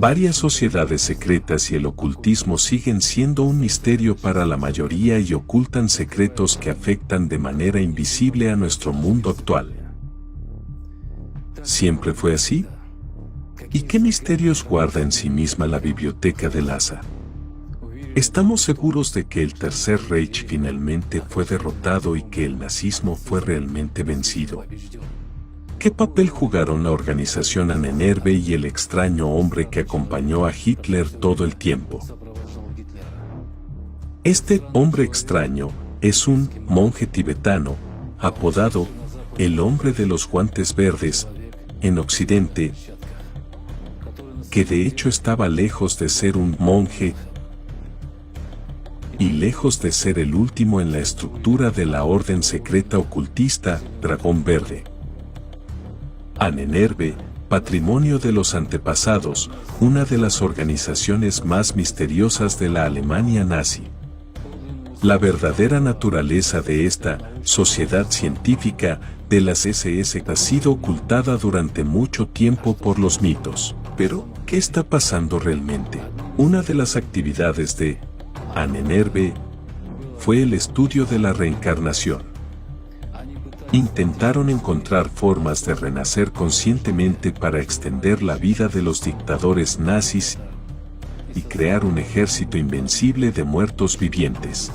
Varias sociedades secretas y el ocultismo siguen siendo un misterio para la mayoría y ocultan secretos que afectan de manera invisible a nuestro mundo actual. ¿Siempre fue así? ¿Y qué misterios guarda en sí misma la biblioteca de Lhasa? ¿Estamos seguros de que el Tercer Reich finalmente fue derrotado y que el nazismo fue realmente vencido? ¿Qué papel jugaron la organización Ahnenerbe y el extraño hombre que acompañó a Hitler todo el tiempo? Este hombre extraño es un monje tibetano, apodado el hombre de los guantes verdes, en Occidente, que de hecho estaba lejos de ser un monje y lejos de ser el último en la estructura de la orden secreta ocultista Dragón Verde. Ahnenerbe, patrimonio de los antepasados, una de las organizaciones más misteriosas de la Alemania nazi. La verdadera naturaleza de esta sociedad científica de las SS ha sido ocultada durante mucho tiempo por los mitos. Pero, ¿qué está pasando realmente? Una de las actividades de Ahnenerbe fue el estudio de la reencarnación. Intentaron encontrar formas de renacer conscientemente para extender la vida de los dictadores nazis y crear un ejército invencible de muertos vivientes.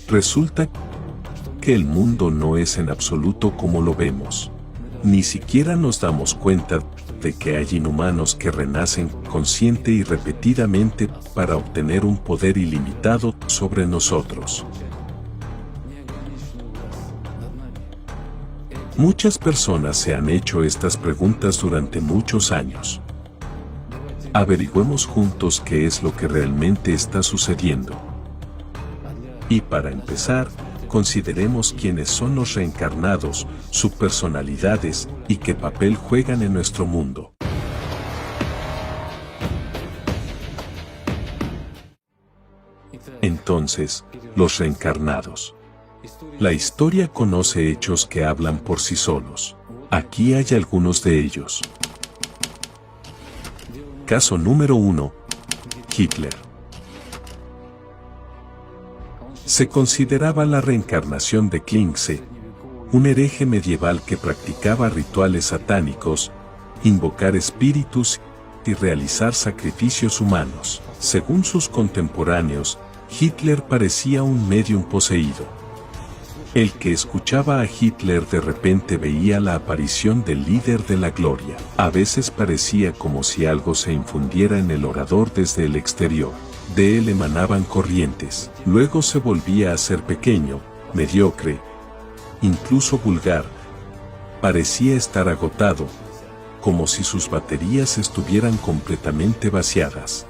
Resulta que el mundo no es en absoluto como lo vemos. Ni siquiera nos damos cuenta de que hay inhumanos que renacen consciente y repetidamente para obtener un poder ilimitado sobre nosotros. Muchas personas se han hecho estas preguntas durante muchos años. Averigüemos juntos qué es lo que realmente está sucediendo. Y para empezar, consideremos quiénes son los reencarnados, sus personalidades y qué papel juegan en nuestro mundo. Entonces, los reencarnados. La historia conoce hechos que hablan por sí solos. Aquí hay algunos de ellos. Caso número 1. Hitler. Se consideraba la reencarnación de Klingsee, un hereje medieval que practicaba rituales satánicos, invocar espíritus y realizar sacrificios humanos. Según sus contemporáneos, Hitler parecía un médium poseído. El que escuchaba a Hitler de repente veía la aparición del líder de la gloria. A veces parecía como si algo se infundiera en el orador desde el exterior. De él emanaban corrientes. Luego se volvía a ser pequeño, mediocre, incluso vulgar. Parecía estar agotado, como si sus baterías estuvieran completamente vaciadas.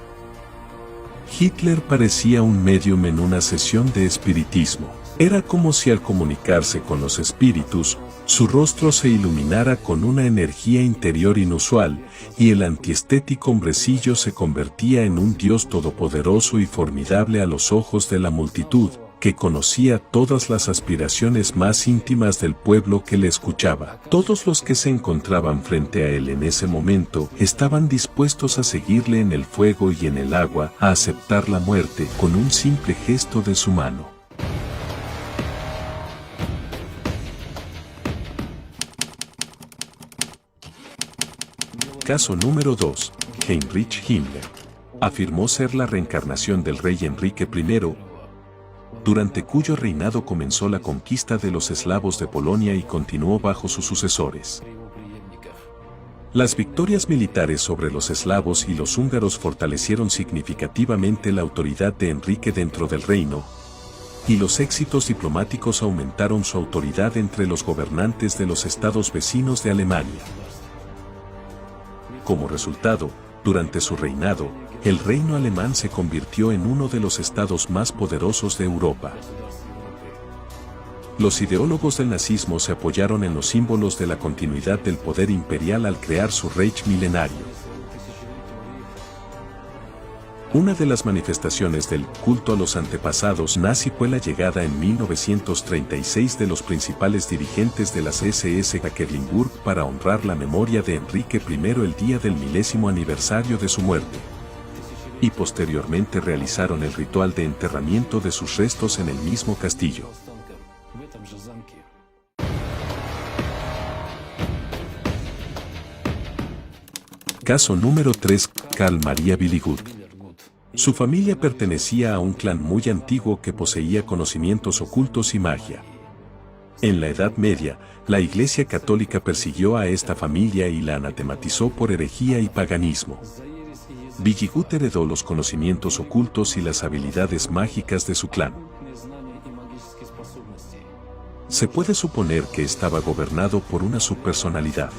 Hitler parecía un médium en una sesión de espiritismo. Era como si al comunicarse con los espíritus, su rostro se iluminara con una energía interior inusual, y el antiestético hombrecillo se convertía en un dios todopoderoso y formidable a los ojos de la multitud, que conocía todas las aspiraciones más íntimas del pueblo que le escuchaba. Todos los que se encontraban frente a él en ese momento estaban dispuestos a seguirle en el fuego y en el agua, a aceptar la muerte con un simple gesto de su mano. Caso número 2. Heinrich Himmler. Afirmó ser la reencarnación del rey Enrique I, durante cuyo reinado comenzó la conquista de los eslavos de Polonia y continuó bajo sus sucesores. Las victorias militares sobre los eslavos y los húngaros fortalecieron significativamente la autoridad de Enrique dentro del reino, y los éxitos diplomáticos aumentaron su autoridad entre los gobernantes de los estados vecinos de Alemania. Como resultado, durante su reinado, el reino alemán se convirtió en uno de los estados más poderosos de Europa. Los ideólogos del nazismo se apoyaron en los símbolos de la continuidad del poder imperial al crear su Reich milenario. Una de las manifestaciones del culto a los antepasados nazi fue la llegada en 1936 de los principales dirigentes de las SS a Quedlinburg para honrar la memoria de Enrique I el día del 10º aniversario de su muerte. Y posteriormente realizaron el ritual de enterramiento de sus restos en el mismo castillo. Caso número 3. Karl Maria Billigud. Su familia pertenecía a un clan muy antiguo que poseía conocimientos ocultos y magia. En la Edad Media, la Iglesia Católica persiguió a esta familia y la anatematizó por herejía y paganismo. Billigud heredó los conocimientos ocultos y las habilidades mágicas de su clan. Se puede suponer que estaba gobernado por una subpersonalidad.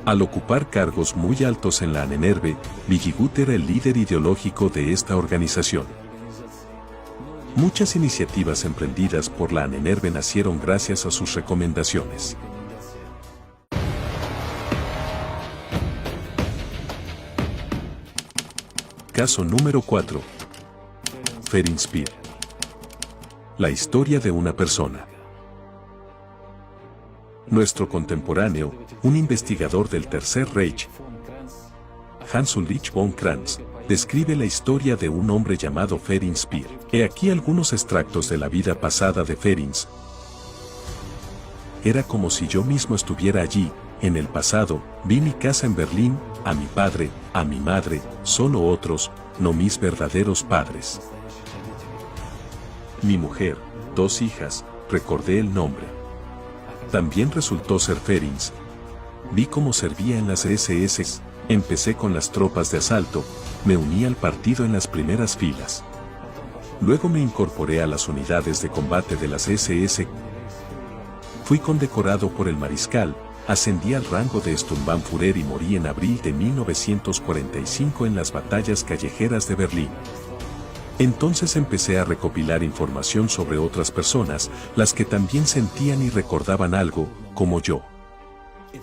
Al ocupar cargos muy altos en la Ahnenerbe, Billigud era el líder ideológico de esta organización. Muchas iniciativas emprendidas por la Ahnenerbe nacieron gracias a sus recomendaciones. Caso número 4. Ferenc Speer. La historia de una persona. Nuestro contemporáneo, un investigador del Tercer Reich, Hans Ulrich von Kranz, describe la historia de un hombre llamado Ferenc Speer. He aquí algunos extractos de la vida pasada de Ferenc. Era como si yo mismo estuviera allí. En el pasado, vi mi casa en Berlín, a mi padre, a mi madre, solo otros, no mis verdaderos padres. Mi mujer, 2 hijas, recordé el nombre. También resultó ser Ferenc. Vi cómo servía en las SS, empecé con las tropas de asalto, me uní al partido en las primeras filas. Luego me incorporé a las unidades de combate de las SS. Fui condecorado por el mariscal, ascendí al rango de Sturmbannführer y morí en abril de 1945 en las batallas callejeras de Berlín. Entonces empecé a recopilar información sobre otras personas, las que también sentían y recordaban algo, como yo.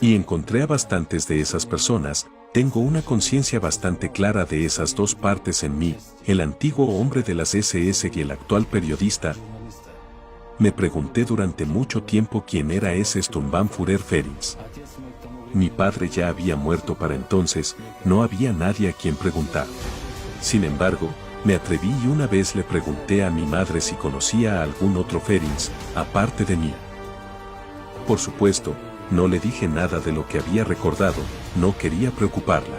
Y encontré a bastantes de esas personas. Tengo una conciencia bastante clara de esas dos partes en mí, el antiguo hombre de las SS y el actual periodista. Me pregunté durante mucho tiempo quién era ese Sturmbannführer Ferenc. Mi padre ya había muerto para entonces, no había nadie a quien preguntar. Sin embargo, me atreví y una vez le pregunté a mi madre si conocía a algún otro Ferenc, aparte de mí. Por supuesto, no le dije nada de lo que había recordado, no quería preocuparla.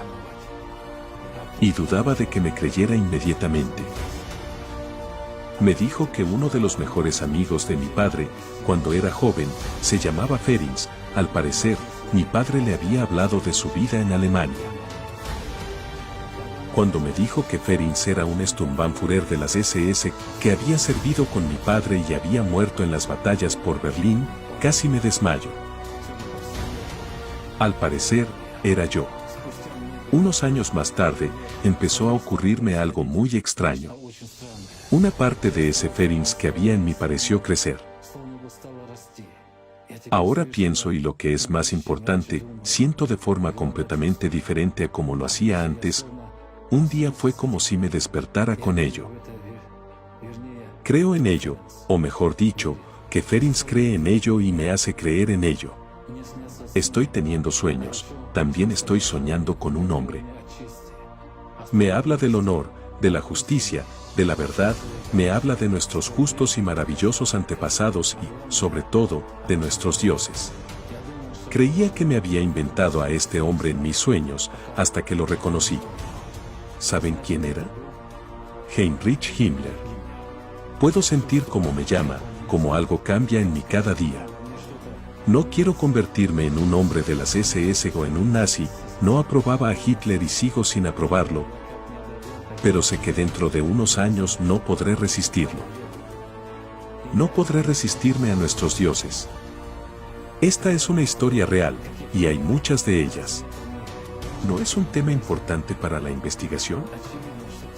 Y dudaba de que me creyera inmediatamente. Me dijo que uno de los mejores amigos de mi padre, cuando era joven, se llamaba Ferenc. Al parecer, mi padre le había hablado de su vida en Alemania. Cuando me dijo que Ferenc era un Sturmbannführer de las SS, que había servido con mi padre y había muerto en las batallas por Berlín, casi me desmayo. Al parecer, era yo. Unos años más tarde, empezó a ocurrirme algo muy extraño. Una parte de ese Ferenc que había en mí pareció crecer. Ahora pienso y lo que es más importante, siento de forma completamente diferente a como lo hacía antes. Un día fue como si me despertara con ello. Creo en ello, o mejor dicho, que Ferenc cree en ello y me hace creer en ello. Estoy teniendo sueños, también estoy soñando con un hombre. Me habla del honor, de la justicia, de la verdad, me habla de nuestros justos y maravillosos antepasados y, sobre todo, de nuestros dioses. Creía que me había inventado a este hombre en mis sueños, hasta que lo reconocí. ¿Saben quién era? Heinrich Himmler. Puedo sentir cómo me llama, cómo algo cambia en mí cada día. No quiero convertirme en un hombre de las SS o en un nazi, no aprobaba a Hitler y sigo sin aprobarlo, pero sé que dentro de unos años no podré resistirlo. No podré resistirme a nuestros dioses. Esta es una historia real, y hay muchas de ellas. ¿No es un tema importante para la investigación?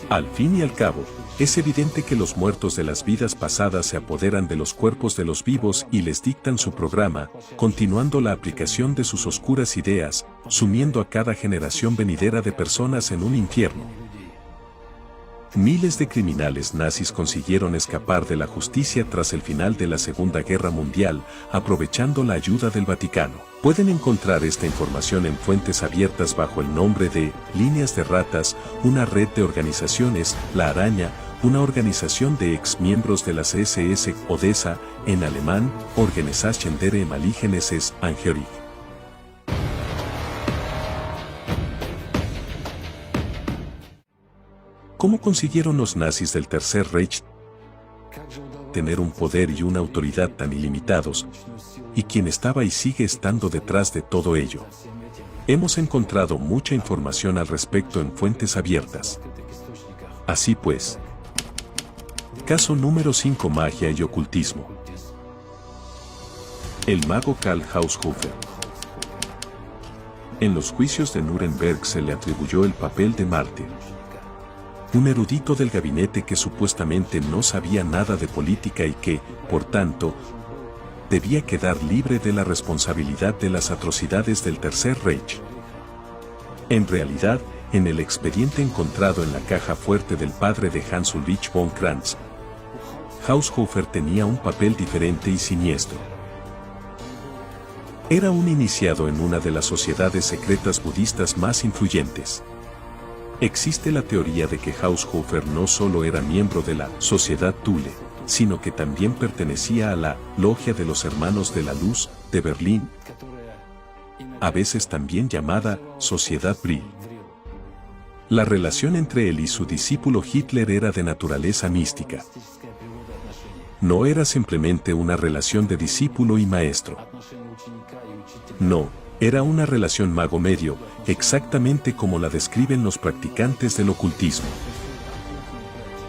Al fin y al cabo, es evidente que los muertos de las vidas pasadas se apoderan de los cuerpos de los vivos y les dictan su programa, continuando la aplicación de sus oscuras ideas, sumiendo a cada generación venidera de personas en un infierno. Miles de criminales nazis consiguieron escapar de la justicia tras el final de la Segunda Guerra Mundial, aprovechando la ayuda del Vaticano. Pueden encontrar esta información en fuentes abiertas bajo el nombre de Líneas de Ratas, una red de organizaciones, La Araña, una organización de ex-miembros de las SS, Odessa, en alemán, Organisation der Ehemaligen-SS Angehörigen. ¿Cómo consiguieron los nazis del Tercer Reich tener un poder y una autoridad tan ilimitados, y quién estaba y sigue estando detrás de todo ello? Hemos encontrado mucha información al respecto en fuentes abiertas. Así pues, caso número 5: Magia y ocultismo. El mago Karl Haushofer. En los juicios de Nuremberg se le atribuyó el papel de mártir. Un erudito del gabinete que supuestamente no sabía nada de política y que, por tanto, debía quedar libre de la responsabilidad de las atrocidades del Tercer Reich. En realidad, en el expediente encontrado en la caja fuerte del padre de Hans Ulrich von Kranz, Haushofer tenía un papel diferente y siniestro. Era un iniciado en una de las sociedades secretas budistas más influyentes. Existe la teoría de que Haushofer no solo era miembro de la Sociedad Thule, sino que también pertenecía a la Logia de los Hermanos de la Luz de Berlín, a veces también llamada Sociedad Brill. La relación entre él y su discípulo Hitler era de naturaleza mística. No era simplemente una relación de discípulo y maestro. No. Era una relación mago-medio, exactamente como la describen los practicantes del ocultismo.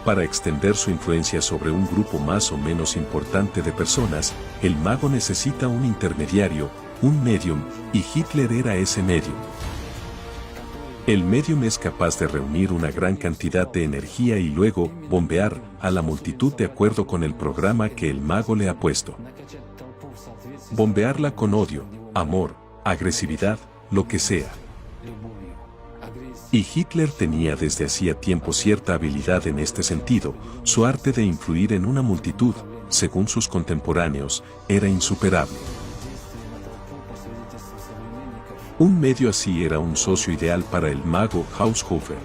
Para extender su influencia sobre un grupo más o menos importante de personas, el mago necesita un intermediario, un medium, y Hitler era ese medium. El medium es capaz de reunir una gran cantidad de energía y luego bombear a la multitud de acuerdo con el programa que el mago le ha puesto. Bombearla con odio, amor, agresividad, lo que sea. Y Hitler tenía desde hacía tiempo cierta habilidad en este sentido. Su arte de influir en una multitud, según sus contemporáneos, era insuperable. Un medio así era un socio ideal para el mago Haushofer.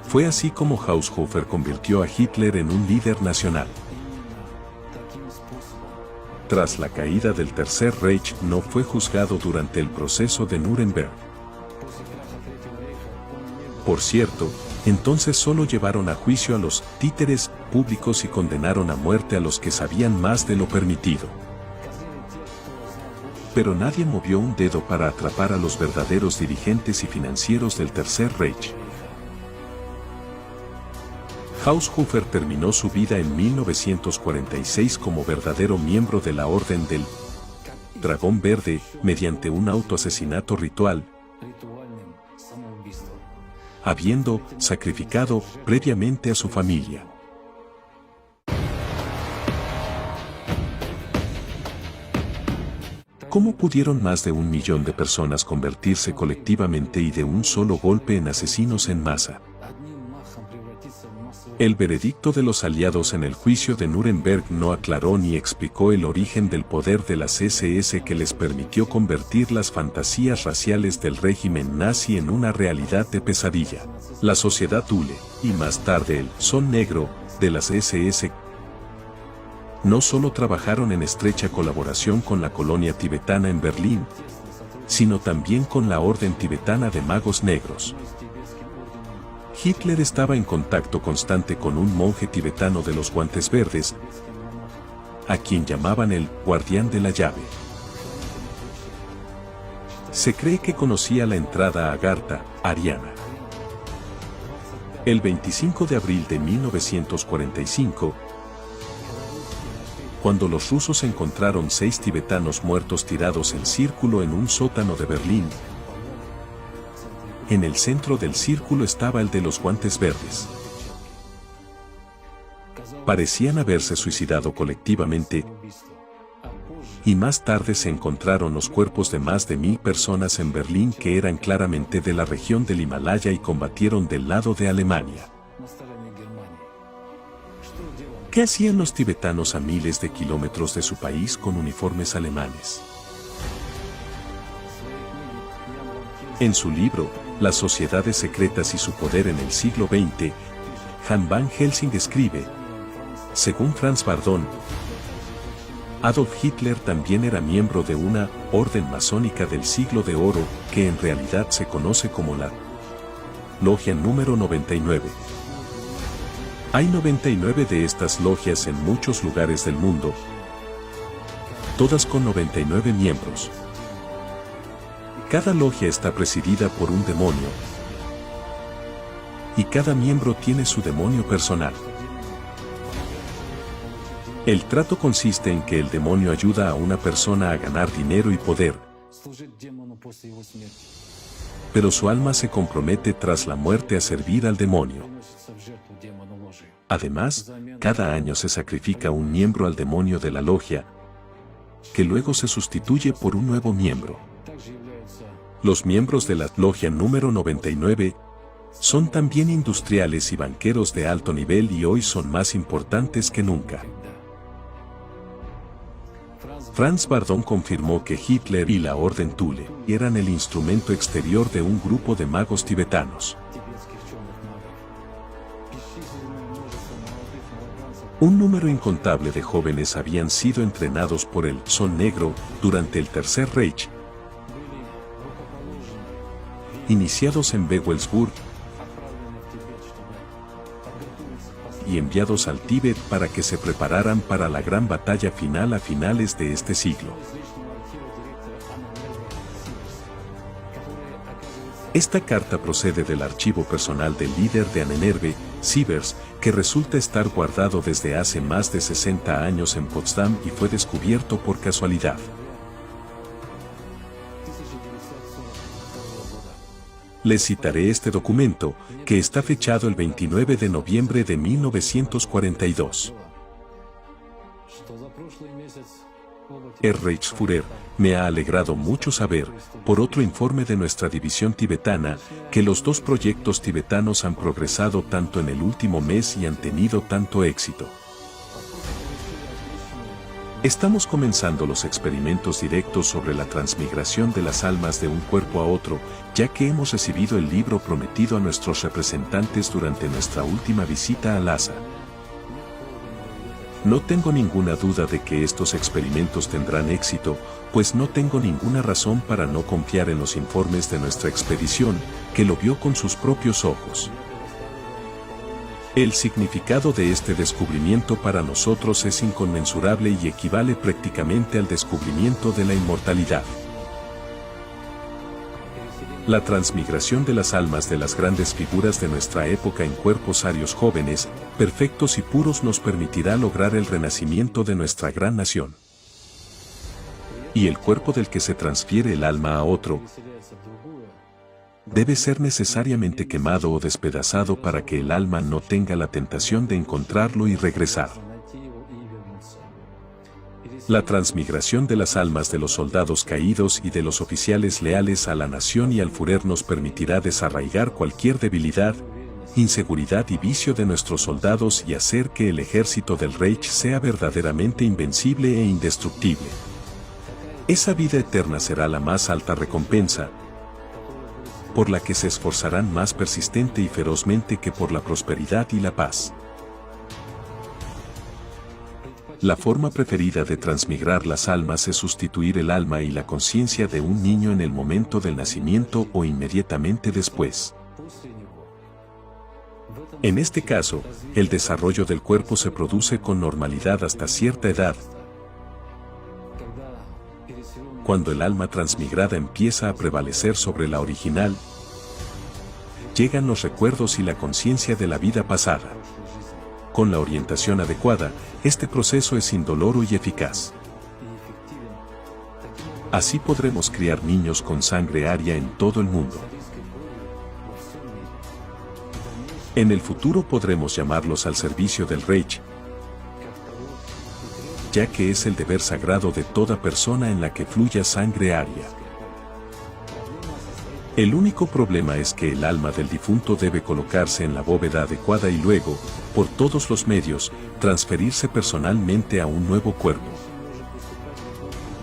Fue así como Haushofer convirtió a Hitler en un líder nacional. Tras la caída del Tercer Reich, no fue juzgado durante el proceso de Nuremberg. Por cierto, entonces solo llevaron a juicio a los títeres públicos y condenaron a muerte a los que sabían más de lo permitido. Pero nadie movió un dedo para atrapar a los verdaderos dirigentes y financieros del Tercer Reich. Haushofer terminó su vida en 1946 como verdadero miembro de la Orden del Dragón Verde, mediante un autoasesinato ritual, habiendo sacrificado previamente a su familia. ¿Cómo pudieron más de 1 millón de personas convertirse colectivamente y de un solo golpe en asesinos en masa? El veredicto de los aliados en el juicio de Nuremberg no aclaró ni explicó el origen del poder de las SS que les permitió convertir las fantasías raciales del régimen nazi en una realidad de pesadilla. La sociedad Thule, y más tarde el Son Negro, de las SS, no solo trabajaron en estrecha colaboración con la colonia tibetana en Berlín, sino también con la Orden Tibetana de Magos Negros. Hitler estaba en contacto constante con un monje tibetano de los guantes verdes, a quien llamaban el guardián de la llave. Se cree que conocía la entrada a Agartha, Ariana. El 25 de abril de 1945, cuando los rusos encontraron 6 tibetanos muertos tirados en círculo en un sótano de Berlín, en el centro del círculo estaba el de los guantes verdes. Parecían haberse suicidado colectivamente, y más tarde se encontraron los cuerpos de más de 1000 personas en Berlín que eran claramente de la región del Himalaya y combatieron del lado de Alemania. ¿Qué hacían los tibetanos a miles de kilómetros de su país con uniformes alemanes? En su libro, Las sociedades secretas y su poder en el siglo XX, Han Van Helsing escribe: según Franz Bardon, Adolf Hitler también era miembro de una orden masónica del siglo de oro que en realidad se conoce como la Logia número 99. Hay 99 de estas logias en muchos lugares del mundo, todas con 99 miembros. Cada logia está presidida por un demonio, y cada miembro tiene su demonio personal. El trato consiste en que el demonio ayuda a una persona a ganar dinero y poder, pero su alma se compromete tras la muerte a servir al demonio. Además, cada año se sacrifica un miembro al demonio de la logia, que luego se sustituye por un nuevo miembro. Los miembros de la logia número 99 son también industriales y banqueros de alto nivel y hoy son más importantes que nunca. Franz Bardon confirmó que Hitler y la Orden Thule eran el instrumento exterior de un grupo de magos tibetanos. Un número incontable de jóvenes habían sido entrenados por el Sol Negro durante el Tercer Reich, iniciados en Wewelsburg y enviados al Tíbet para que se prepararan para la gran batalla final a finales de este siglo. Esta carta procede del archivo personal del líder de Ahnenerbe, Sievers, que resulta estar guardado desde hace más de 60 años en Potsdam y fue descubierto por casualidad. Les citaré este documento, que está fechado el 29 de noviembre de 1942. Herr Reichsführer, me ha alegrado mucho saber, por otro informe de nuestra división tibetana, que los dos proyectos tibetanos han progresado tanto en el último mes y han tenido tanto éxito. Estamos comenzando los experimentos directos sobre la transmigración de las almas de un cuerpo a otro, ya que hemos recibido el libro prometido a nuestros representantes durante nuestra última visita a Lhasa. No tengo ninguna duda de que estos experimentos tendrán éxito, pues no tengo ninguna razón para no confiar en los informes de nuestra expedición, que lo vio con sus propios ojos. El significado de este descubrimiento para nosotros es inconmensurable y equivale prácticamente al descubrimiento de la inmortalidad. La transmigración de las almas de las grandes figuras de nuestra época en cuerpos arios jóvenes, perfectos y puros nos permitirá lograr el renacimiento de nuestra gran nación. Y el cuerpo del que se transfiere el alma a otro debe ser necesariamente quemado o despedazado para que el alma no tenga la tentación de encontrarlo y regresar. La transmigración de las almas de los soldados caídos y de los oficiales leales a la nación y al Führer nos permitirá desarraigar cualquier debilidad, inseguridad y vicio de nuestros soldados y hacer que el ejército del Reich sea verdaderamente invencible e indestructible. Esa vida eterna será la más alta recompensa, por la que se esforzarán más persistente y ferozmente que por la prosperidad y la paz. La forma preferida de transmigrar las almas es sustituir el alma y la conciencia de un niño en el momento del nacimiento o inmediatamente después. En este caso, el desarrollo del cuerpo se produce con normalidad hasta cierta edad, cuando el alma transmigrada empieza a prevalecer sobre la original, llegan los recuerdos y la conciencia de la vida pasada. Con la orientación adecuada, este proceso es indoloro y eficaz. Así podremos criar niños con sangre aria en todo el mundo. En el futuro podremos llamarlos al servicio del Reich, ya que es el deber sagrado de toda persona en la que fluya sangre aria. El único problema es que el alma del difunto debe colocarse en la bóveda adecuada y luego, por todos los medios, transferirse personalmente a un nuevo cuerpo.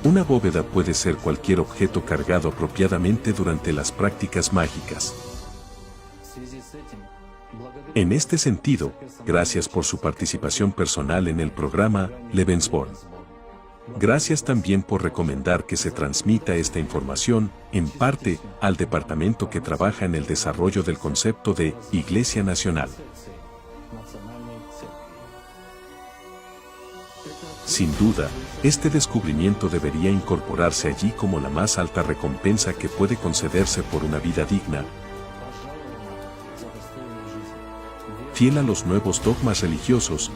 Una bóveda puede ser cualquier objeto cargado apropiadamente durante las prácticas mágicas. En este sentido, gracias por su participación personal en el programa Lebensborn. Gracias también por recomendar que se transmita esta información, en parte, al departamento que trabaja en el desarrollo del concepto de Iglesia Nacional. Sin duda, este descubrimiento debería incorporarse allí como la más alta recompensa que puede concederse por una vida digna, fiel a los nuevos dogmas religiosos,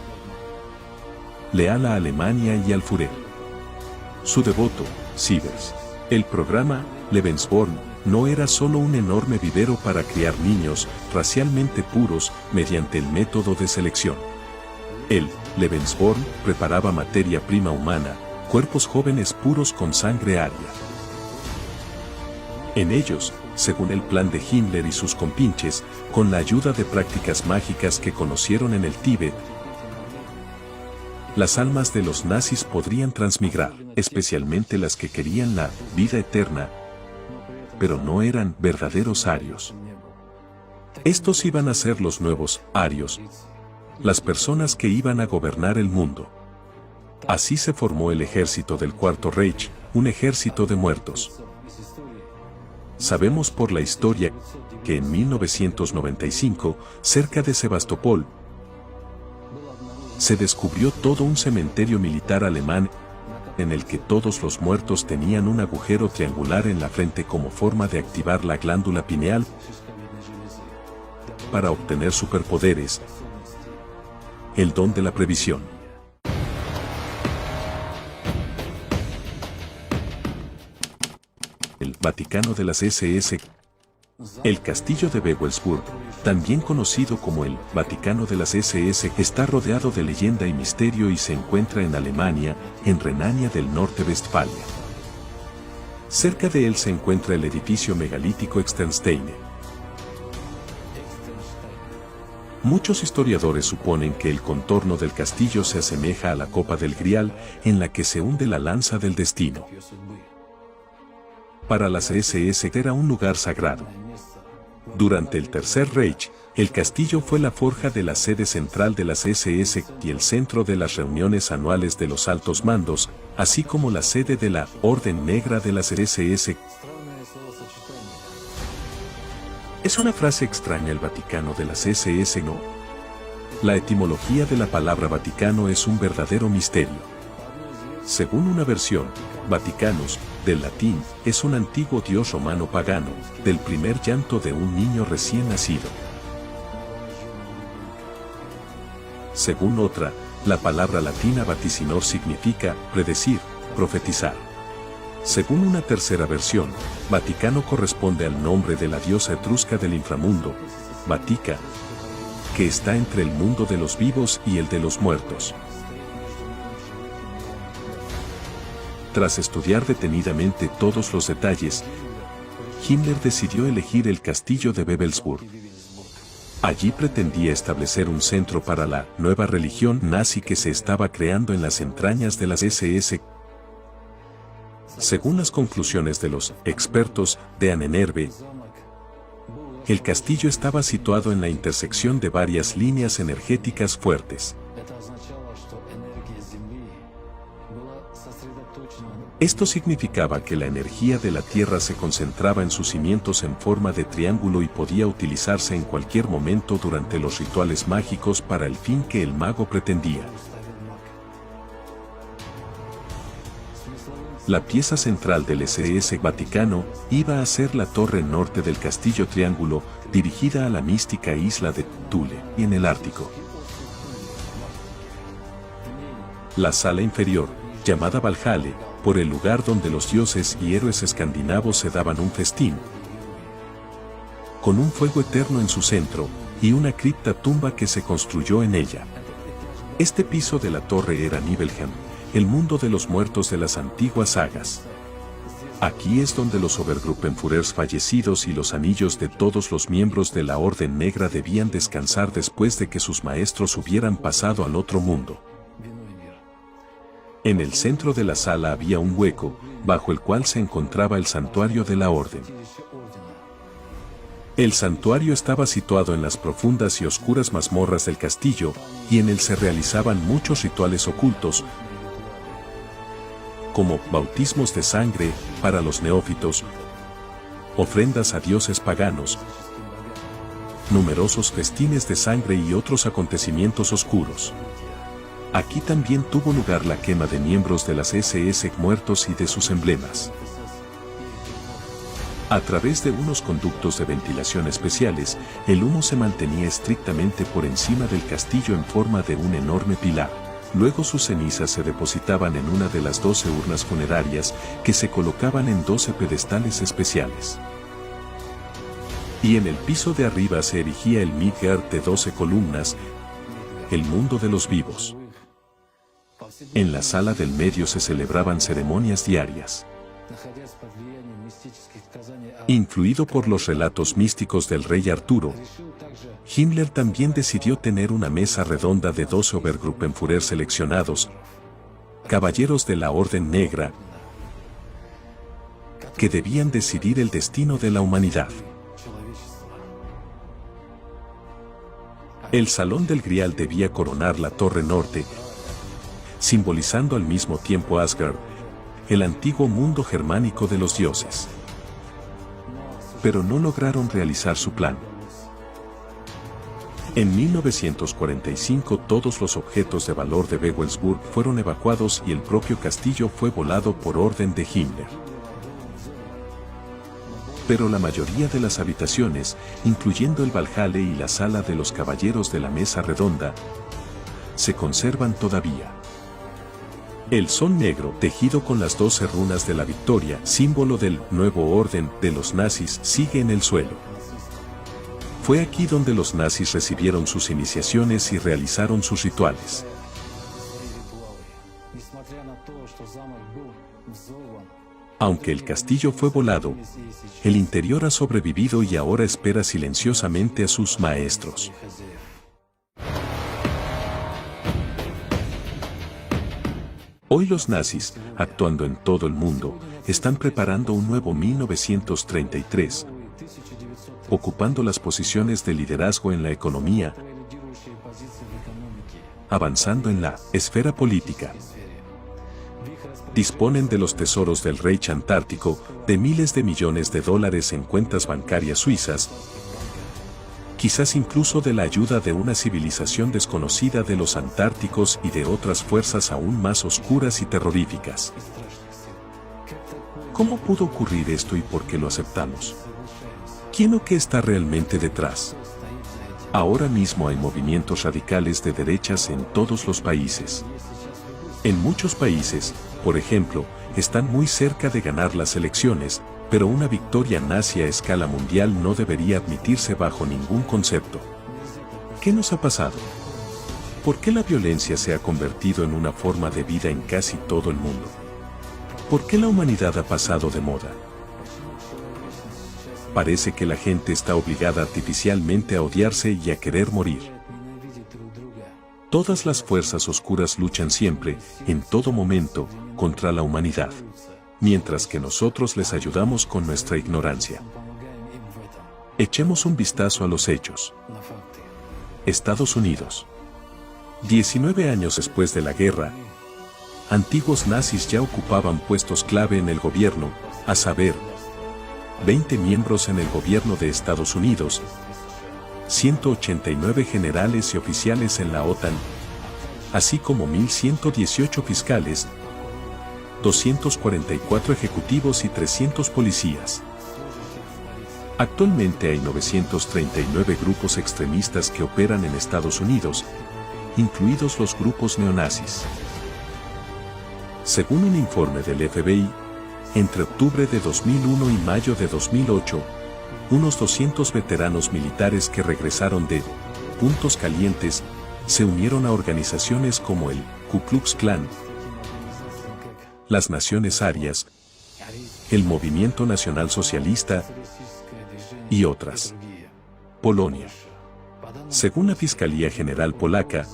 leal a Alemania y al Führer. Su devoto, Sievers. El programa Lebensborn no era solo un enorme vivero para criar niños racialmente puros mediante el método de selección. El Lebensborn preparaba materia prima humana, cuerpos jóvenes puros con sangre aria. En ellos, según el plan de Himmler y sus compinches, con la ayuda de prácticas mágicas que conocieron en el Tíbet, las almas de los nazis podrían transmigrar, especialmente las que querían la vida eterna, pero no eran verdaderos arios. Estos iban a ser los nuevos arios, las personas que iban a gobernar el mundo. Así se formó el ejército del Cuarto Reich, un ejército de muertos. Sabemos por la historia que en 1995, cerca de Sebastopol, se descubrió todo un cementerio militar alemán en el que todos los muertos tenían un agujero triangular en la frente como forma de activar la glándula pineal para obtener superpoderes, el don de la previsión. El Vaticano de las SS. El castillo de Wewelsburg, también conocido como el Vaticano de las SS, está rodeado de leyenda y misterio y se encuentra en Alemania, en Renania del Norte-Westfalia. Cerca de él se encuentra el edificio megalítico Externsteine. Muchos historiadores suponen que el contorno del castillo se asemeja a la copa del Grial, en la que se hunde la lanza del destino. Para las SS era un lugar sagrado. Durante el Tercer Reich, el castillo fue la forja de la sede central de las SS y el centro de las reuniones anuales de los altos mandos, así como la sede de la Orden Negra de las SS. Es una frase extraña el Vaticano de las SS, ¿no? La etimología de la palabra Vaticano es un verdadero misterio. Según una versión, Vaticanus, del latín, es un antiguo dios romano pagano, del primer llanto de un niño recién nacido. Según otra, la palabra latina vaticinor significa predecir, profetizar. Según una tercera versión, Vaticano corresponde al nombre de la diosa etrusca del inframundo, Vatica, que está entre el mundo de los vivos y el de los muertos. Tras estudiar detenidamente todos los detalles, Himmler decidió elegir el castillo de Wewelsburg. Allí pretendía establecer un centro para la nueva religión nazi que se estaba creando en las entrañas de las SS. Según las conclusiones de los expertos de Ahnenerbe, el castillo estaba situado en la intersección de varias líneas energéticas fuertes. Esto significaba que la energía de la Tierra se concentraba en sus cimientos en forma de triángulo y podía utilizarse en cualquier momento durante los rituales mágicos para el fin que el mago pretendía. La pieza central del SS Vaticano iba a ser la torre norte del castillo triángulo, dirigida a la mística isla de Thule, en el Ártico. La sala inferior, llamada Valhalla, por el lugar donde los dioses y héroes escandinavos se daban un festín, con un fuego eterno en su centro, y una cripta tumba que se construyó en ella. Este piso de la torre era Nibelheim, el mundo de los muertos de las antiguas sagas. Aquí es donde los Obergruppenführers fallecidos y los anillos de todos los miembros de la Orden Negra debían descansar después de que sus maestros hubieran pasado al otro mundo. En el centro de la sala había un hueco, bajo el cual se encontraba el santuario de la Orden. El santuario estaba situado en las profundas y oscuras mazmorras del castillo, y en él se realizaban muchos rituales ocultos, como bautismos de sangre para los neófitos, ofrendas a dioses paganos, numerosos festines de sangre y otros acontecimientos oscuros. Aquí también tuvo lugar la quema de miembros de las SS muertos y de sus emblemas. A través de unos conductos de ventilación especiales, el humo se mantenía estrictamente por encima del castillo en forma de un enorme pilar. Luego sus cenizas se depositaban en una de las 12 urnas funerarias que se colocaban en 12 pedestales especiales. Y en el piso de arriba se erigía el Midgard de 12 columnas, el mundo de los vivos. En la sala del medio se celebraban ceremonias diarias. Influido por los relatos místicos del rey Arturo, Himmler también decidió tener una mesa redonda de 12 Obergruppenführer seleccionados, caballeros de la Orden Negra, que debían decidir el destino de la humanidad. El Salón del Grial debía coronar la Torre Norte, simbolizando al mismo tiempo Asgard, el antiguo mundo germánico de los dioses. Pero no lograron realizar su plan. En 1945 todos los objetos de valor de Wewelsburg fueron evacuados y el propio castillo fue volado por orden de Himmler. Pero la mayoría de las habitaciones, incluyendo el Valhalla y la sala de los caballeros de la mesa redonda, se conservan todavía. El sol negro, tejido con las 12 runas de la victoria, símbolo del nuevo orden de los nazis, sigue en el suelo. Fue aquí donde los nazis recibieron sus iniciaciones y realizaron sus rituales. Aunque el castillo fue volado, el interior ha sobrevivido y ahora espera silenciosamente a sus maestros. Hoy los nazis, actuando en todo el mundo, están preparando un nuevo 1933, ocupando las posiciones de liderazgo en la economía, avanzando en la esfera política. Disponen de los tesoros del Reich Antártico, de miles de millones de dólares en cuentas bancarias suizas, quizás incluso de la ayuda de una civilización desconocida de los antárticos y de otras fuerzas aún más oscuras y terroríficas. ¿Cómo pudo ocurrir esto y por qué lo aceptamos? ¿Quién o qué está realmente detrás? Ahora mismo hay movimientos radicales de derechas en todos los países. En muchos países, por ejemplo, están muy cerca de ganar las elecciones, pero una victoria nazi a escala mundial no debería admitirse bajo ningún concepto. ¿Qué nos ha pasado? ¿Por qué la violencia se ha convertido en una forma de vida en casi todo el mundo? ¿Por qué la humanidad ha pasado de moda? Parece que la gente está obligada artificialmente a odiarse y a querer morir. Todas las fuerzas oscuras luchan siempre, en todo momento, contra la humanidad, mientras que nosotros les ayudamos con nuestra ignorancia. Echemos un vistazo a los hechos. Estados Unidos. 19 años después de la guerra, antiguos nazis ya ocupaban puestos clave en el gobierno, a saber, 20 miembros en el gobierno de Estados Unidos, 189 generales y oficiales en la OTAN, así como 1.118 fiscales, 244 ejecutivos y 300 policías. Actualmente hay 939 grupos extremistas que operan en Estados Unidos, incluidos los grupos neonazis. Según un informe del FBI, entre octubre de 2001 y mayo de 2008, unos 200 veteranos militares que regresaron de puntos calientes se unieron a organizaciones como el Ku Klux Klan, las Naciones Arias el Movimiento Nacional Socialista y otras. Polonia. Según la Fiscalía General Polaca,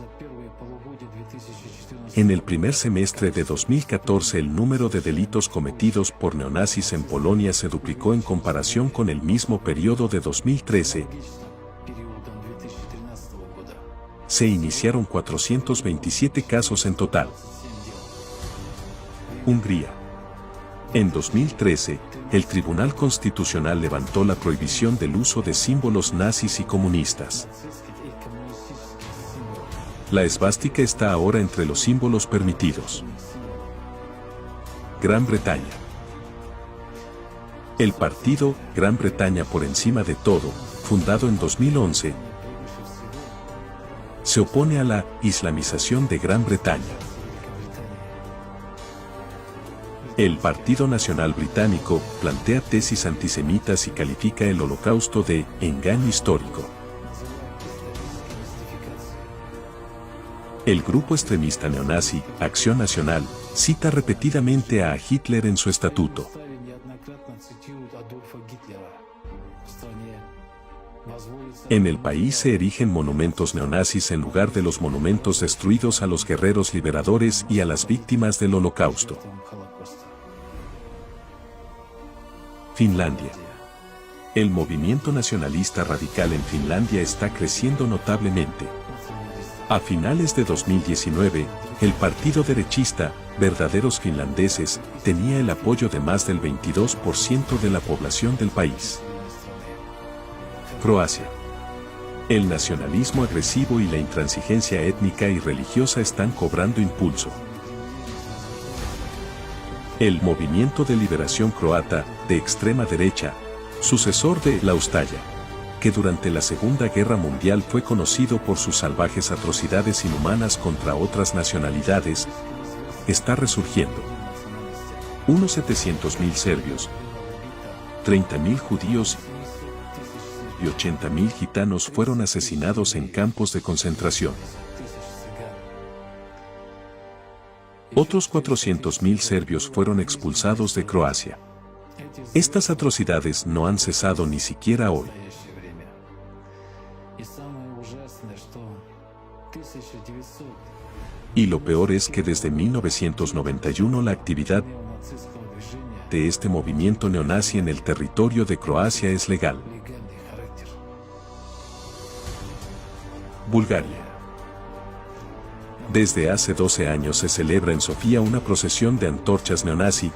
en el primer semestre de 2014 el número de delitos cometidos por neonazis en Polonia se duplicó en comparación con el mismo periodo de 2013. Se iniciaron 427 casos en total. Hungría. En 2013, el Tribunal Constitucional levantó la prohibición del uso de símbolos nazis y comunistas. La esvástica está ahora entre los símbolos permitidos. Gran Bretaña. El partido Gran Bretaña por encima de todo, fundado en 2011, se opone a la islamización de Gran Bretaña. El Partido Nacional Británico plantea tesis antisemitas y califica el Holocausto de engaño histórico. El grupo extremista neonazi, Acción Nacional, cita repetidamente a Hitler en su estatuto. En el país se erigen monumentos neonazis en lugar de los monumentos destruidos a los guerreros liberadores y a las víctimas del Holocausto. Finlandia. El movimiento nacionalista radical en Finlandia está creciendo notablemente. A finales de 2019, el partido derechista, Verdaderos Finlandeses, tenía el apoyo de más del 22% de la población del país. Croacia. El nacionalismo agresivo y la intransigencia étnica y religiosa están cobrando impulso. El Movimiento de Liberación Croata, de extrema derecha, sucesor de la Ustaya, que durante la Segunda Guerra Mundial fue conocido por sus salvajes atrocidades inhumanas contra otras nacionalidades, está resurgiendo. Unos 700.000 serbios, 30.000 judíos y 80.000 gitanos fueron asesinados en campos de concentración. Otros 400.000 serbios fueron expulsados de Croacia. Estas atrocidades no han cesado ni siquiera hoy. Y lo peor es que desde 1991 la actividad de este movimiento neonazi en el territorio de Croacia es legal. Bulgaria. Desde hace 12 años se celebra en Sofía una procesión de antorchas neonazi,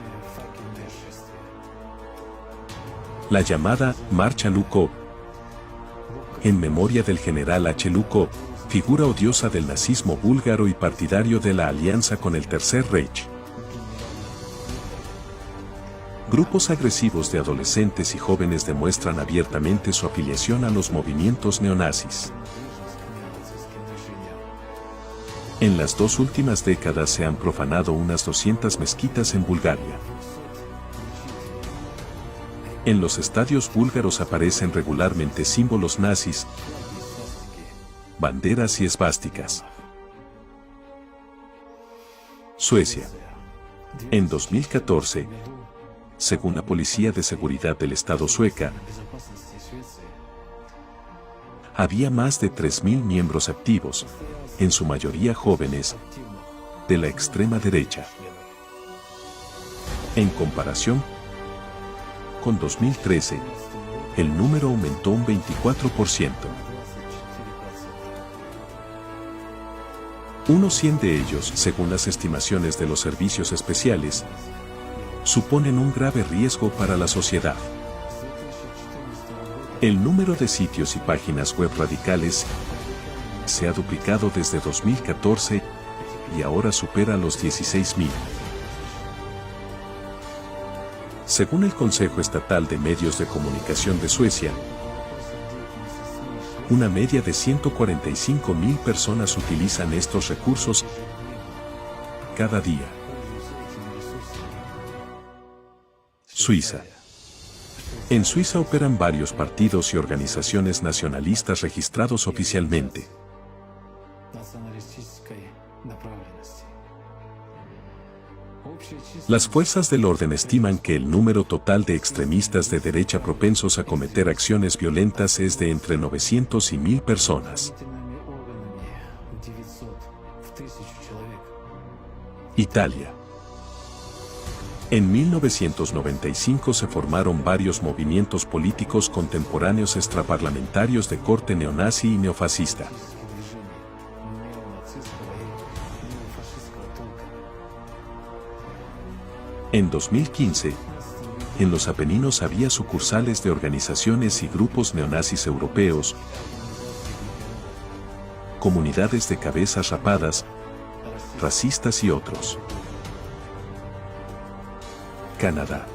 la llamada Marcha Lukov, en memoria del general H. Lukov, figura odiosa del nazismo búlgaro y partidario de la alianza con el Tercer Reich. Grupos agresivos de adolescentes y jóvenes demuestran abiertamente su afiliación a los movimientos neonazis. En las 2 últimas décadas se han profanado unas 200 mezquitas en Bulgaria. En los estadios búlgaros aparecen regularmente símbolos nazis, banderas y esvásticas. Suecia. En 2014, según la Policía de Seguridad del Estado sueca, había más de 3.000 miembros activos, en su mayoría jóvenes, de la extrema derecha. En comparación con 2013, el número aumentó un 24%. Unos 100 de ellos, según las estimaciones de los servicios especiales, suponen un grave riesgo para la sociedad. El número de sitios y páginas web radicales se ha duplicado desde 2014 y ahora supera los 16.000. Según el Consejo Estatal de Medios de Comunicación de Suecia, una media de 145.000 personas utilizan estos recursos cada día. Suiza. En Suiza operan varios partidos y organizaciones nacionalistas registrados oficialmente. Las fuerzas del orden estiman que el número total de extremistas de derecha propensos a cometer acciones violentas es de entre 900 y 1000 personas. Italia. En 1995 se formaron varios movimientos políticos contemporáneos extraparlamentarios de corte neonazi y neofascista. En 2015, en los Apeninos había sucursales de organizaciones y grupos neonazis europeos, comunidades de cabezas rapadas, racistas y otros. Canadá.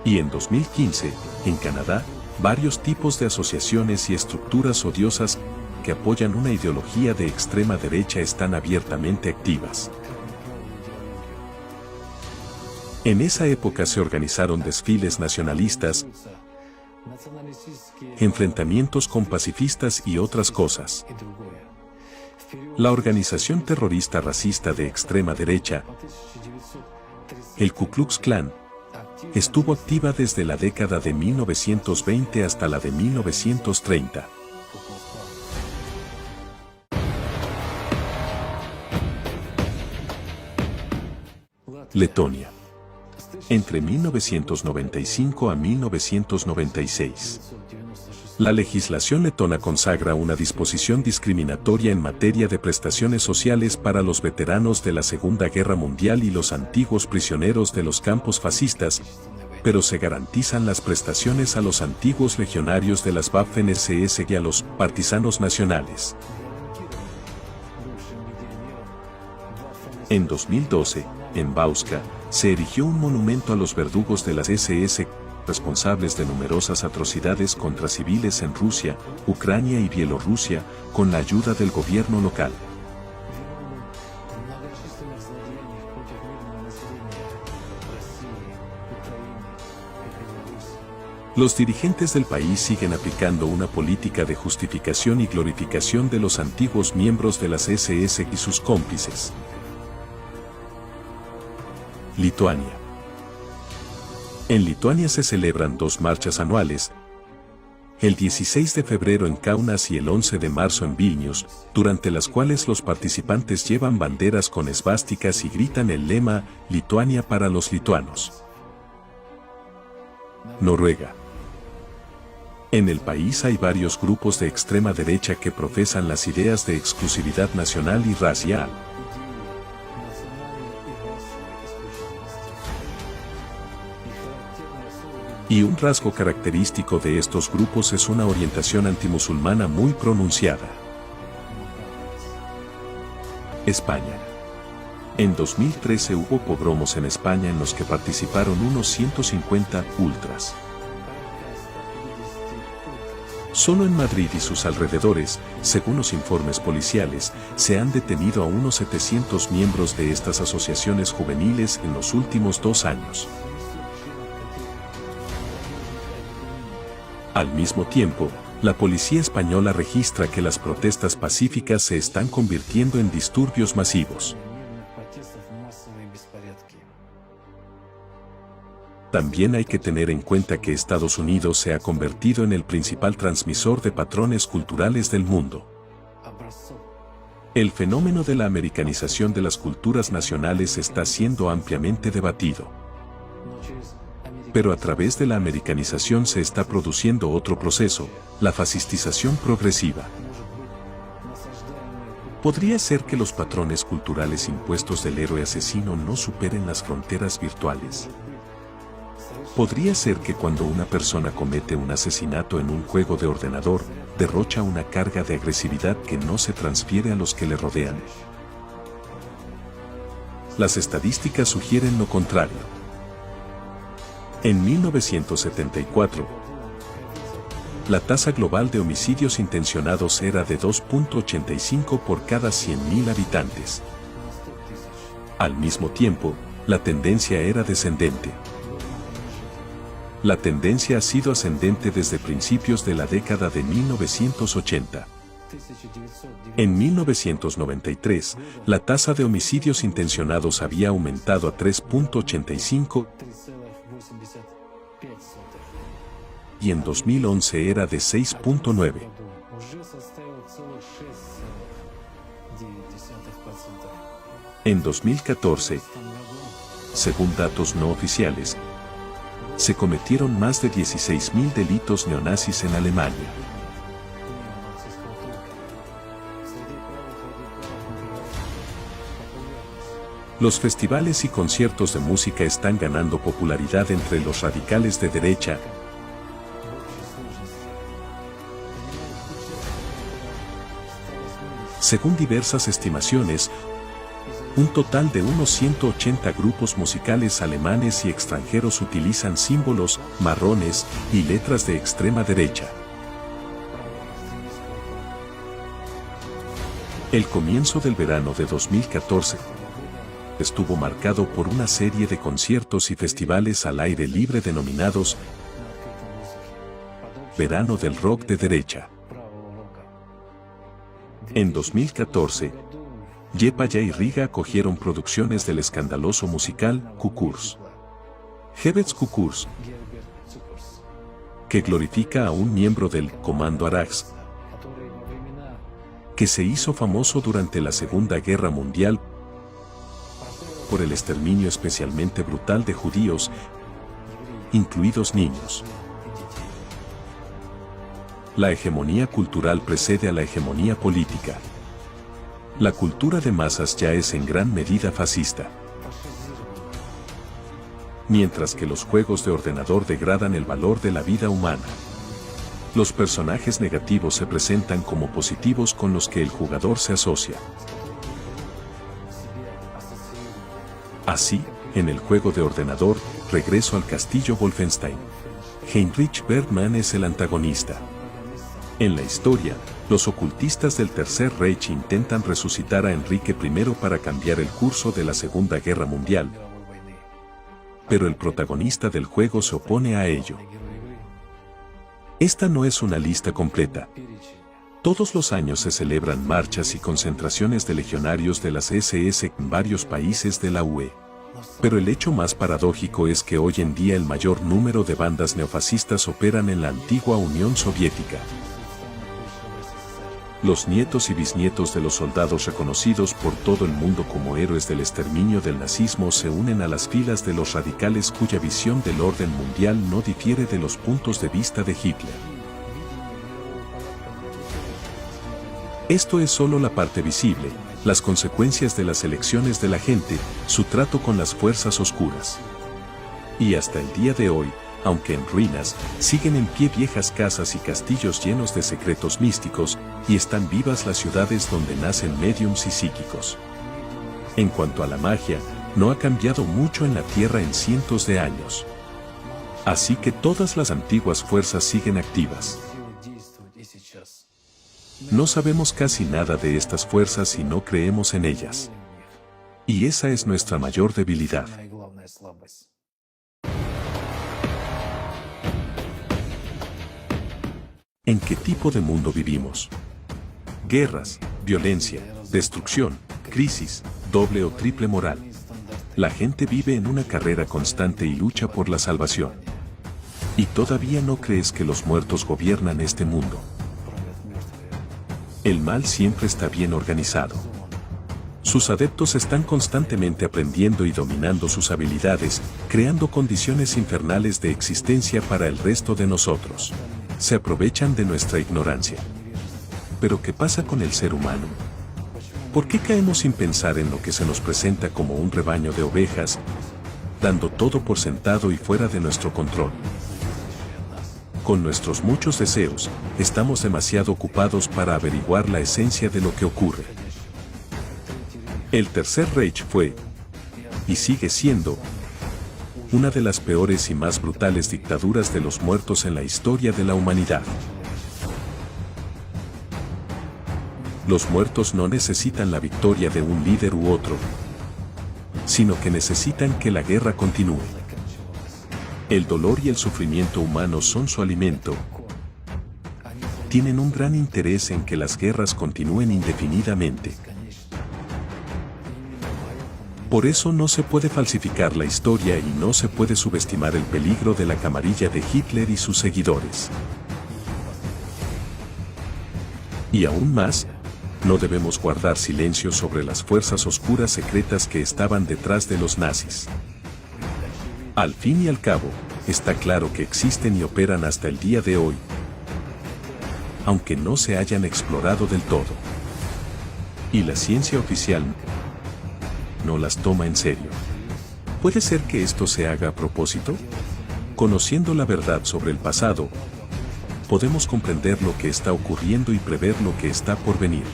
Y en 2015, en Canadá, varios tipos de asociaciones y estructuras odiosas que apoyan una ideología de extrema derecha están abiertamente activas. En esa época se organizaron desfiles nacionalistas, enfrentamientos con pacifistas y otras cosas. La organización terrorista racista de extrema derecha, el Ku Klux Klan, estuvo activa desde la década de 1920 hasta la de 1930. Letonia. Entre 1995 a 1996. La legislación letona consagra una disposición discriminatoria en materia de prestaciones sociales para los veteranos de la Segunda Guerra Mundial y los antiguos prisioneros de los campos fascistas, pero se garantizan las prestaciones a los antiguos legionarios de las Waffen-SS y a los partisanos nacionales. En 2012, en Bauska, se erigió un monumento a los verdugos de las SS, responsables de numerosas atrocidades contra civiles en Rusia, Ucrania y Bielorrusia, con la ayuda del gobierno local. Los dirigentes del país siguen aplicando una política de justificación y glorificación de los antiguos miembros de las SS y sus cómplices. Lituania. En Lituania se celebran dos marchas anuales, el 16 de febrero en Kaunas y el 11 de marzo en Vilnius, durante las cuales los participantes llevan banderas con esvásticas y gritan el lema «Lituania para los lituanos». Noruega. En el país hay varios grupos de extrema derecha que profesan las ideas de exclusividad nacional y racial. Y un rasgo característico de estos grupos es una orientación antimusulmana muy pronunciada. España. En 2013 hubo pogromos en España en los que participaron unos 150 ultras. Solo en Madrid y sus alrededores, según los informes policiales, se han detenido a unos 700 miembros de estas asociaciones juveniles en los últimos 2 años. Al mismo tiempo, la policía española registra que las protestas pacíficas se están convirtiendo en disturbios masivos. También hay que tener en cuenta que Estados Unidos se ha convertido en el principal transmisor de patrones culturales del mundo. El fenómeno de la americanización de las culturas nacionales está siendo ampliamente debatido. Pero a través de la americanización se está produciendo otro proceso, la fascistización progresiva. ¿Podría ser que los patrones culturales impuestos del héroe asesino no superen las fronteras virtuales? ¿Podría ser que cuando una persona comete un asesinato en un juego de ordenador, derrocha una carga de agresividad que no se transfiere a los que le rodean? Las estadísticas sugieren lo contrario. En 1974, la tasa global de homicidios intencionados era de 2.85 por cada 100.000 habitantes. Al mismo tiempo, la tendencia era descendente. La tendencia ha sido ascendente desde principios de la década de 1980. En 1993, la tasa de homicidios intencionados había aumentado a 3.85 y en 2011 era de 6.9. En 2014, según datos no oficiales, se cometieron más de 16.000 delitos neonazis en Alemania. Los festivales y conciertos de música están ganando popularidad entre los radicales de derecha. Según diversas estimaciones, un total de unos 180 grupos musicales alemanes y extranjeros utilizan símbolos marrones y letras de extrema derecha. El comienzo del verano de 2014 estuvo marcado por una serie de conciertos y festivales al aire libre denominados Verano del Rock de Derecha. En 2014, Liepaja y Riga acogieron producciones del escandaloso musical Kukurs. Herbert Kukurs, que glorifica a un miembro del Comando Arax, que se hizo famoso durante la Segunda Guerra Mundial por el exterminio especialmente brutal de judíos, incluidos niños. La hegemonía cultural precede a la hegemonía política. La cultura de masas ya es en gran medida fascista. Mientras que los juegos de ordenador degradan el valor de la vida humana. Los personajes negativos se presentan como positivos con los que el jugador se asocia. Así, en el juego de ordenador, Regreso al Castillo Wolfenstein, Heinrich Bergmann es el antagonista. En la historia, los ocultistas del Tercer Reich intentan resucitar a Enrique I para cambiar el curso de la Segunda Guerra Mundial. Pero el protagonista del juego se opone a ello. Esta no es una lista completa. Todos los años se celebran marchas y concentraciones de legionarios de las SS en varios países de la UE. Pero el hecho más paradójico es que hoy en día el mayor número de bandas neofascistas operan en la antigua Unión Soviética. Los nietos y bisnietos de los soldados reconocidos por todo el mundo como héroes del exterminio del nazismo se unen a las filas de los radicales cuya visión del orden mundial no difiere de los puntos de vista de Hitler. Esto es solo la parte visible, las consecuencias de las elecciones de la gente, su trato con las fuerzas oscuras. Y hasta el día de hoy, aunque en ruinas, siguen en pie viejas casas y castillos llenos de secretos místicos, y están vivas las ciudades donde nacen médiums y psíquicos. En cuanto a la magia, no ha cambiado mucho en la Tierra en cientos de años. Así que todas las antiguas fuerzas siguen activas. No sabemos casi nada de estas fuerzas y no creemos en ellas. Y esa es nuestra mayor debilidad. ¿En qué tipo de mundo vivimos? Guerras, violencia, destrucción, crisis, doble o triple moral. La gente vive en una carrera constante y lucha por la salvación. ¿Y todavía no crees que los muertos gobiernan este mundo? El mal siempre está bien organizado. Sus adeptos están constantemente aprendiendo y dominando sus habilidades, creando condiciones infernales de existencia para el resto de nosotros. Se aprovechan de nuestra ignorancia. Pero ¿qué pasa con el ser humano? ¿Por qué caemos sin pensar en lo que se nos presenta como un rebaño de ovejas, dando todo por sentado y fuera de nuestro control? Con nuestros muchos deseos, estamos demasiado ocupados para averiguar la esencia de lo que ocurre. El Tercer Reich fue, y sigue siendo, una de las peores y más brutales dictaduras de los muertos en la historia de la humanidad. Los muertos no necesitan la victoria de un líder u otro, sino que necesitan que la guerra continúe. El dolor y el sufrimiento humano son su alimento. tienen un gran interés en que las guerras continúen indefinidamente. Por eso no se puede falsificar la historia y no se puede subestimar el peligro de la camarilla de Hitler y sus seguidores. Y aún más, no debemos guardar silencio sobre las fuerzas oscuras secretas que estaban detrás de los nazis. Al fin y al cabo, está claro que existen y operan hasta el día de hoy, aunque no se hayan explorado del todo. Y la ciencia oficial no las toma en serio. ¿Puede ser que esto se haga a propósito? Conociendo la verdad sobre el pasado, podemos comprender lo que está ocurriendo y prever lo que está por venir.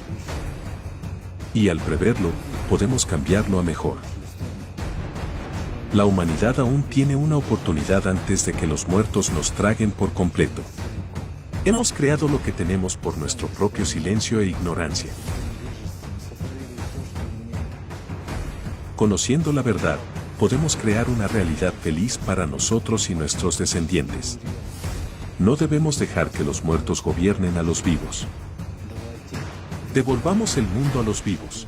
Y al preverlo, podemos cambiarlo a mejor. La humanidad aún tiene una oportunidad antes de que los muertos nos traguen por completo. Hemos creado lo que tenemos por nuestro propio silencio e ignorancia. Conociendo la verdad, podemos crear una realidad feliz para nosotros y nuestros descendientes. No debemos dejar que los muertos gobiernen a los vivos. Devolvamos el mundo a los vivos.